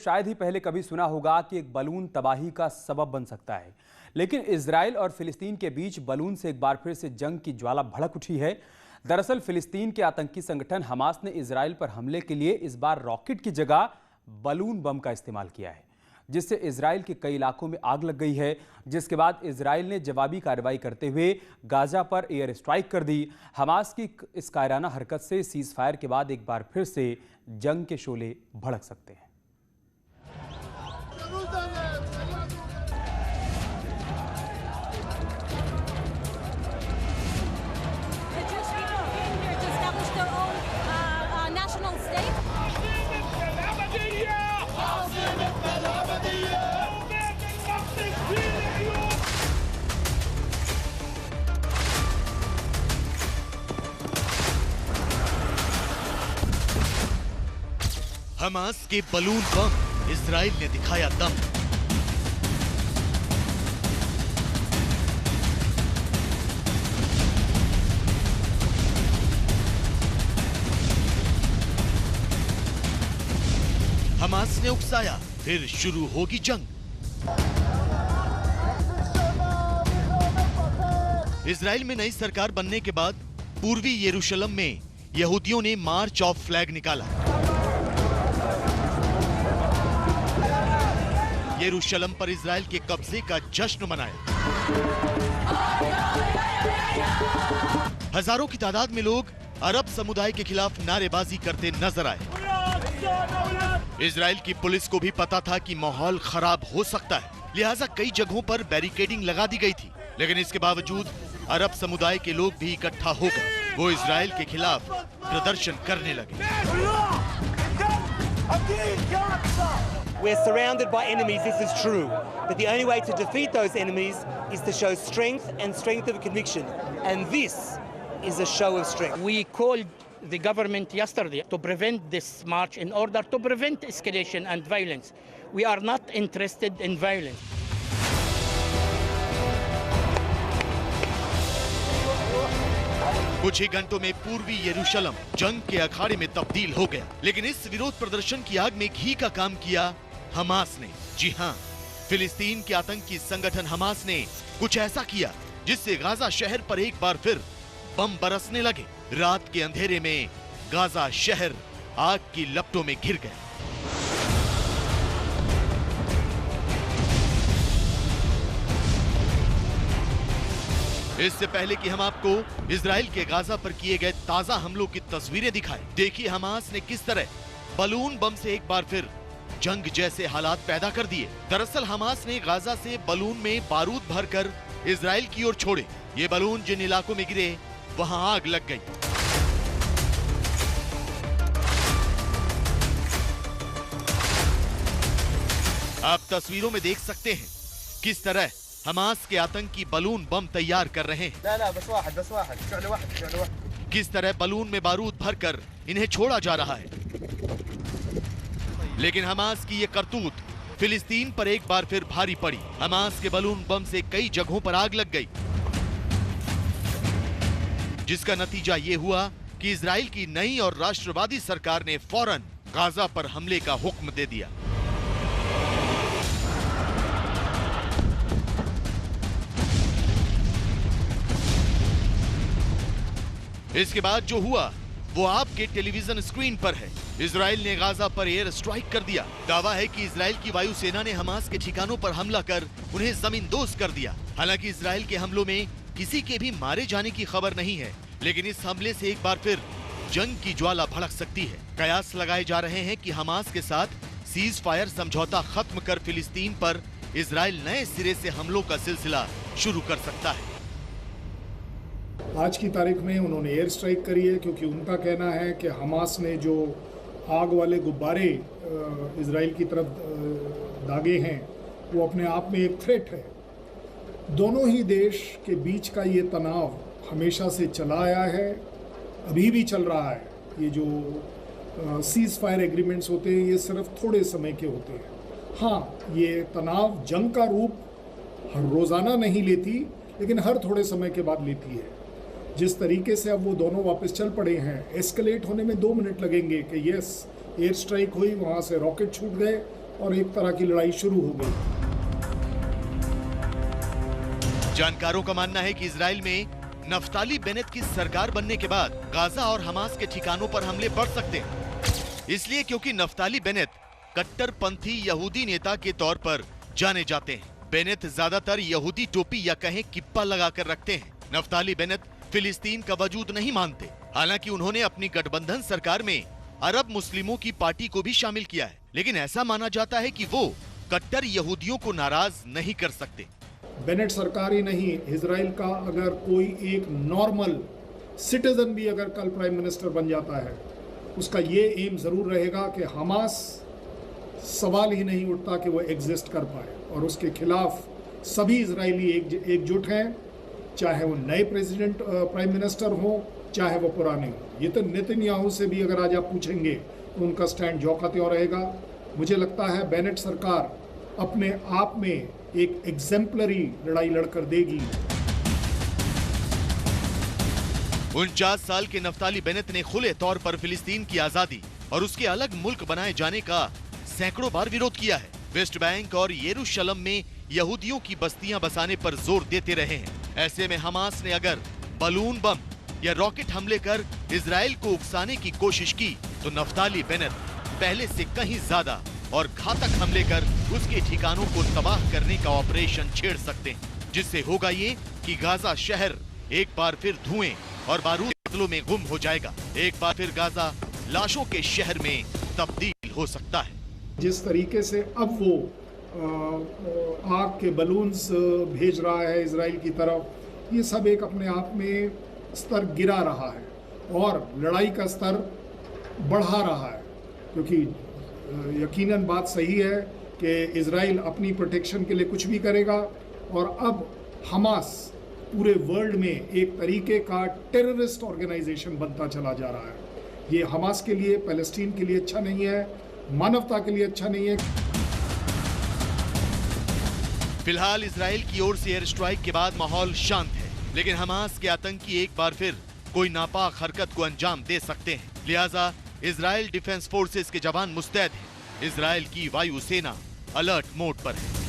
शायद ही पहले कभी सुना होगा कि एक बलून तबाही का सबब बन सकता है, लेकिन इजराइल और फिलिस्तीन के बीच बलून से एक बार फिर से जंग की ज्वाला भड़क उठी है। दरअसल फिलिस्तीन के आतंकी संगठन हमास ने इजराइल पर हमले के लिए इस बार रॉकेट की जगह बलून बम का इस्तेमाल किया है, जिससे इजराइल के कई इलाकों में आग लग गई है। जिसके बाद इजराइल ने जवाबी कार्रवाई करते हुए गाजा पर एयर स्ट्राइक कर दी। हमास की इस कायराना हरकत से सीज फायर के बाद एक बार फिर से जंग के शोले भड़क सकते हैं। हमास के बलून बम, इजराइल ने दिखाया दम। हमास ने उकसाया, फिर शुरू होगी जंग। इजराइल में नई सरकार बनने के बाद पूर्वी यरूशलेम में यहूदियों ने मार्च ऑफ फ्लैग निकाला। यरूशलेम पर इजराइल के कब्जे का जश्न मनाया। हजारों की तादाद में लोग अरब समुदाय के खिलाफ नारेबाजी करते नजर आए। इजराइल की पुलिस को भी पता था कि माहौल खराब हो सकता है, लिहाजा कई जगहों पर बैरिकेडिंग लगा दी गई थी। लेकिन इसके बावजूद अरब समुदाय के लोग भी इकट्ठा हो गए। वो इजराइल के खिलाफ प्रदर्शन करने लगे। We're surrounded by enemies, this is true. But the only way to defeat those enemies is to show strength and strength of conviction. And this is a show of strength. We called the government yesterday to prevent this march in order to prevent escalation and violence. We are not interested in violence. कुछ ही घंटों में पूर्वी यरूशलेम जंग के अखाड़े में तब्दील हो गया। लेकिन इस विरोध प्रदर्शन की आग में घी का काम किया हमास ने। जी हां, फिलिस्तीन के आतंकी संगठन हमास ने कुछ ऐसा किया जिससे गाजा शहर पर एक बार फिर बम बरसने लगे। रात के अंधेरे में गाजा शहर आग की लपटों में घिर गया। इससे पहले कि हम आपको इजराइल के गाजा पर किए गए ताजा हमलों की तस्वीरें दिखाएं, देखिए हमास ने किस तरह बलून बम से एक बार फिर जंग जैसे हालात पैदा कर दिए। दरअसल हमास ने गाजा से बलून में बारूद भरकर इजराइल की ओर छोड़े। ये बलून जिन इलाकों में गिरे वहां आग लग गई। आप तस्वीरों में देख सकते हैं किस तरह हमास के आतंकी बलून बम तैयार कर रहे हैं। किस तरह बलून में बारूद भरकर इन्हें छोड़ा जा रहा है। लेकिन हमास की ये करतूत फिलिस्तीन पर एक बार फिर भारी पड़ी। हमास के बलून बम से कई जगहों पर आग लग गई, जिसका नतीजा ये हुआ कि इजराइल की नई और राष्ट्रवादी सरकार ने फौरन गाजा पर हमले का हुक्म दे दिया। इसके बाद जो हुआ वो आपके टेलीविजन स्क्रीन पर है। इजराइल ने गाजा पर एयर स्ट्राइक कर दिया। दावा है कि इजराइल की वायुसेना ने हमास के ठिकानों पर हमला कर उन्हें जमींदोज कर दिया। हालांकि इजराइल के हमलों में किसी के भी मारे जाने की खबर नहीं है, लेकिन इस हमले से एक बार फिर जंग की ज्वाला भड़क सकती है। कयास लगाए जा रहे हैं कि हमास के साथ सीज फायर समझौता खत्म कर फिलिस्तीन पर इजराइल नए सिरे से हमलों का सिलसिला शुरू कर सकता है। आज की तारीख में उन्होंने एयर स्ट्राइक करी है, क्योंकि उनका कहना है कि हमास ने जो आग वाले गुब्बारे इजराइल की तरफ दागे हैं वो अपने आप में एक थ्रेट है। दोनों ही देश के बीच का ये तनाव हमेशा से चला आया है, अभी भी चल रहा है। ये जो सीज फायर एग्रीमेंट्स होते हैं ये सिर्फ थोड़े समय के होते हैं। हाँ, ये तनाव जंग का रूप हर रोज़ाना नहीं लेती, लेकिन हर थोड़े समय के बाद लेती है। जिस तरीके से अब वो दोनों वापस चल पड़े हैं, एस्केलेट होने में 2 मिनट लगेंगे कि यस एयर स्ट्राइक हुई, वहाँ से रॉकेट छूट गए और एक तरह की लड़ाई शुरू हो गई। जानकारों का मानना है कि इजराइल में नफ्ताली बेनेट की सरकार बनने के बाद गाजा और हमास के ठिकानों पर हमले बढ़ सकते हैं। इसलिए क्योंकि नफ्ताली बेनेट कट्टरपंथी यहूदी नेता के तौर पर जाने जाते हैं। बेनेट ज्यादातर यहूदी टोपी या कहें किप्पा लगाकर रखते हैं। नफ्ताली बेनेट फिलिस्तीन का वजूद नहीं मानते, हालांकि उन्होंने अपनी गठबंधन सरकार में अरब मुस्लिमों की पार्टी को भी शामिल किया है। लेकिन ऐसा माना जाता है कि वो कट्टर यहूदियों को नाराज नहीं कर सकते। बेनेट सरकार ही नहीं, इजराइल का अगर कोई एक नॉर्मल सिटीजन भी अगर कल प्राइम मिनिस्टर बन जाता है, उसका ये एम जरूर रहेगा कि हमास सवाल ही नहीं उठता कि वो एग्जिस्ट कर पाए, और उसके खिलाफ सभी इजरायली एकजुट हैं, चाहे वो नए प्रेसिडेंट प्राइम मिनिस्टर हो, चाहे वो पुराने हो। ये तो नेतन्याहू से भी अगर आज आप पूछेंगे तो उनका स्टैंड ज्यों का त्यों रहेगा। मुझे लगता है बेनेट सरकार अपने आप में एक एग्जेम्पलरी लड़ाई लड़कर देगी। 49 साल के नफ्ताली बेनेट ने खुले तौर पर फिलिस्तीन की आजादी और उसके अलग मुल्क बनाए जाने का सैकड़ों बार विरोध किया है। वेस्ट बैंक और यरूशलेम में यहूदियों की बस्तियां बसाने पर जोर देते रहे हैं। ऐसे में हमास ने अगर बलून बम या रॉकेट हमले कर इजराइल को उकसाने की कोशिश की तो नफ्ताली बेनेट पहले से कहीं ज्यादा और घातक हमले कर उसके ठिकानों को तबाह करने का ऑपरेशन छेड़ सकते हैं, जिससे होगा ये कि गाजा शहर एक बार फिर धुएं और बारूद के बदलों में गुम हो जाएगा। एक बार फिर गाजा लाशों के शहर में तब्दील हो सकता है। जिस तरीके से अब वो आग के बलून्स भेज रहा है इजराइल की तरफ, ये सब एक अपने आप में स्तर गिरा रहा है और लड़ाई का स्तर बढ़ा रहा है, क्योंकि यकीनन बात सही है कि इजराइल अपनी प्रोटेक्शन के लिए कुछ भी करेगा, और अब हमास पूरे वर्ल्ड में एक तरीके का टेररिस्ट ऑर्गेनाइजेशन बनता चला जा रहा है। ये हमास के लिए, पैलेस्टीन के लिए अच्छा नहीं है, मानवता के लिए अच्छा नहीं है। फिलहाल इजराइल की ओर से एयर स्ट्राइक के बाद माहौल शांत है, लेकिन हमास के आतंकी एक बार फिर कोई नापाक हरकत को अंजाम दे सकते हैं। लिहाजा इजराइल डिफेंस फोर्सेस के जवान मुस्तैद हैं। इजराइल की वायु सेना अलर्ट मोड पर है।